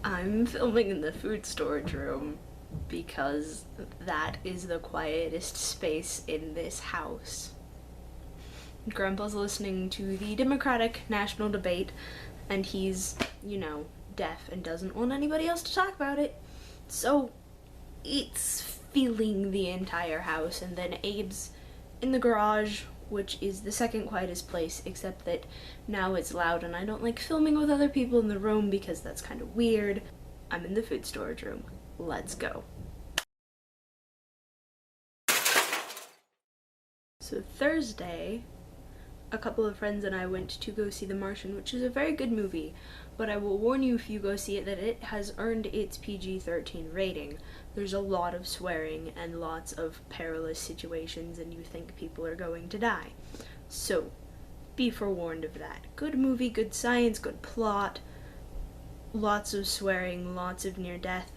I'm filming in the food storage room because that is the quietest space in this house. Grandpa's listening to the Democratic national debate, and he's, deaf and doesn't want anybody else to talk about it. So it's filling the entire house, and then Abe's in the garage, which is the second quietest place, except that now it's loud and I don't like filming with other people in the room because that's kind of weird. I'm in the food storage room. Let's go. So Thursday, a couple of friends and I went to go see The Martian, which is a very good movie, but I will warn you if you go see it that it has earned its PG-13 rating. There's a lot of swearing and lots of perilous situations, and you think people are going to die. So, be forewarned of that. Good movie, good science, good plot, lots of swearing, lots of near death,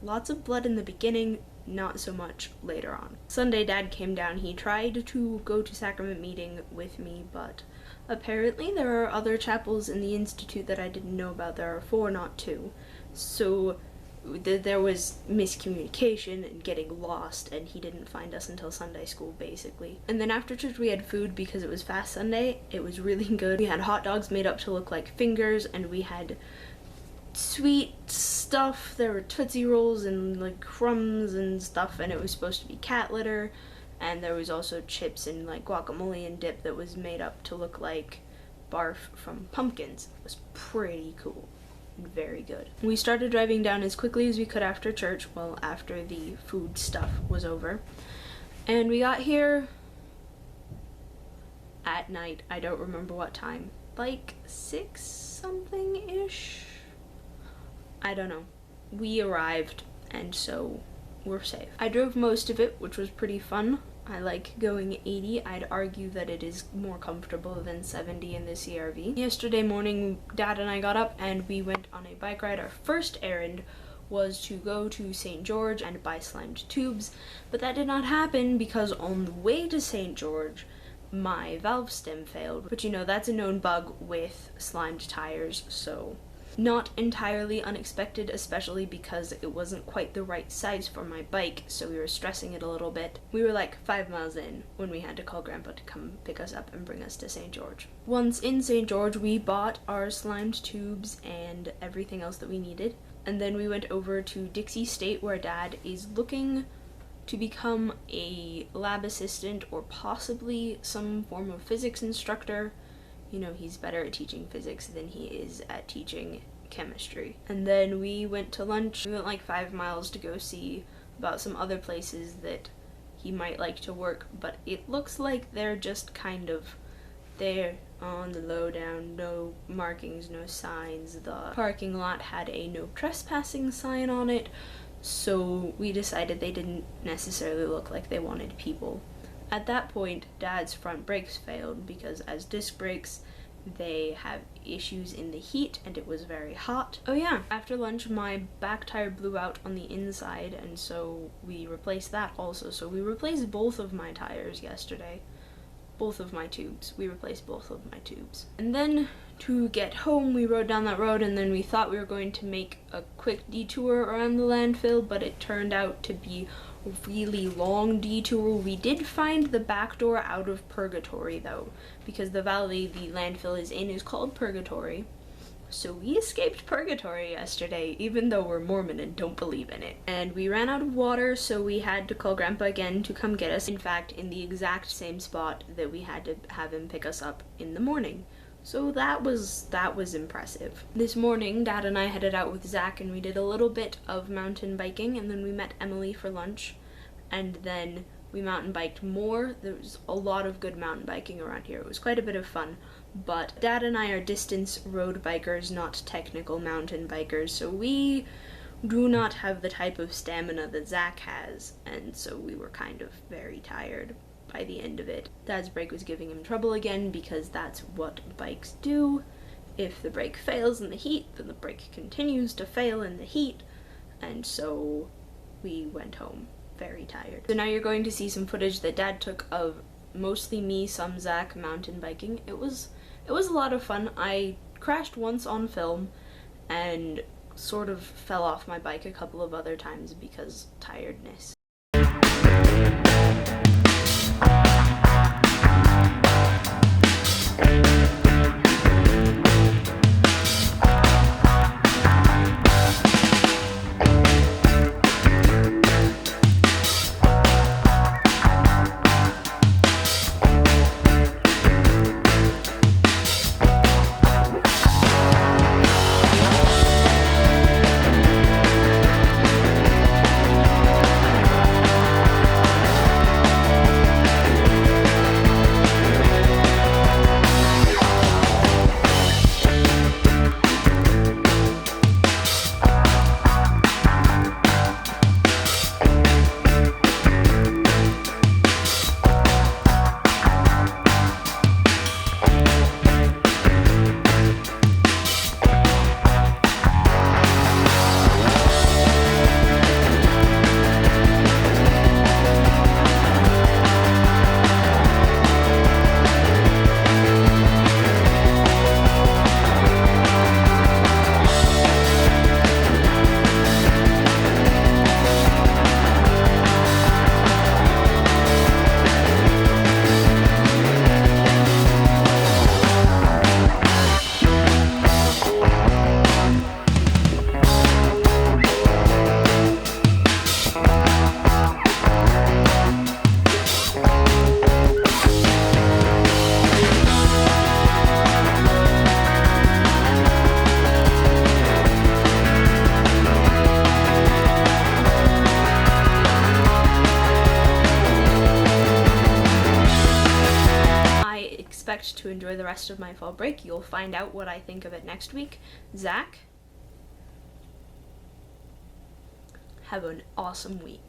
lots of blood in the beginning, not so much later on. Sunday, Dad came down. He tried to go to sacrament meeting with me, but apparently there are other chapels in the institute that I didn't know about. There are 4, not 2. So there was miscommunication and getting lost, and he didn't find us until Sunday school, basically. And then after church we had food because it was Fast Sunday. It was really good. We had hot dogs made up to look like fingers, and we had sweet stuff. There were Tootsie Rolls and like crumbs and stuff, and it was supposed to be cat litter. And there was also chips and like guacamole and dip that was made up to look like barf from pumpkins. It was pretty cool and very good. We started driving down as quickly as we could after church, well, after the food stuff was over. And we got here at night. I don't remember what time. Like 6 something-ish? I don't know. We arrived, and so we're safe. I drove most of it, which was pretty fun. I like going 80. I'd argue that it is more comfortable than 70 in the CRV. Yesterday morning, Dad and I got up and we went on a bike ride. Our first errand was to go to St. George and buy slimed tubes, but that did not happen because on the way to St. George, my valve stem failed. But that's a known bug with slimed tires, so not entirely unexpected, especially because it wasn't quite the right size for my bike, so we were stressing it a little bit. We were like 5 miles in when we had to call Grandpa to come pick us up and bring us to St. George. Once in St. George, we bought our slimed tubes and everything else that we needed, and then we went over to Dixie State, where Dad is looking to become a lab assistant or possibly some form of physics instructor. He's better at teaching physics than he is at teaching chemistry. And then we went to lunch. We went like 5 miles to go see about some other places that he might like to work, but it looks like they're just kind of there on the lowdown. No markings, no signs. The parking lot had a no trespassing sign on it, so we decided they didn't necessarily look like they wanted people. At that point, Dad's front brakes failed because as disc brakes, they have issues in the heat and it was very hot. Oh yeah, after lunch my back tire blew out on the inside, and so we replaced that also. So we replaced both of my tires yesterday. Both of my tubes. We replaced both of my tubes. And then to get home, we rode down that road, and then we thought we were going to make a quick detour around the landfill, but it turned out to be a really long detour. We did find the back door out of Purgatory though, because the valley the landfill is in is called Purgatory. So we escaped Purgatory yesterday, even though we're Mormon and don't believe in it. And we ran out of water, so we had to call Grandpa again to come get us. In fact, in the exact same spot that we had to have him pick us up in the morning. So that was impressive. This morning, Dad and I headed out with Zach, and we did a little bit of mountain biking, and then we met Emily for lunch, and then we mountain biked more. There was a lot of good mountain biking around here. It was quite a bit of fun, but Dad and I are distance road bikers, not technical mountain bikers, so we do not have the type of stamina that Zach has, and so we were kind of very tired by the end of it. Dad's brake was giving him trouble again because that's what bikes do. If the brake fails in the heat, then the brake continues to fail in the heat, and so we went home very tired. So now you're going to see some footage that Dad took of mostly me, some Zach, mountain biking. It was a lot of fun. I crashed once on film, and sort of fell off my bike a couple of other times because tiredness. To enjoy the rest of my fall break. You'll find out what I think of it next week. Zach, have an awesome week.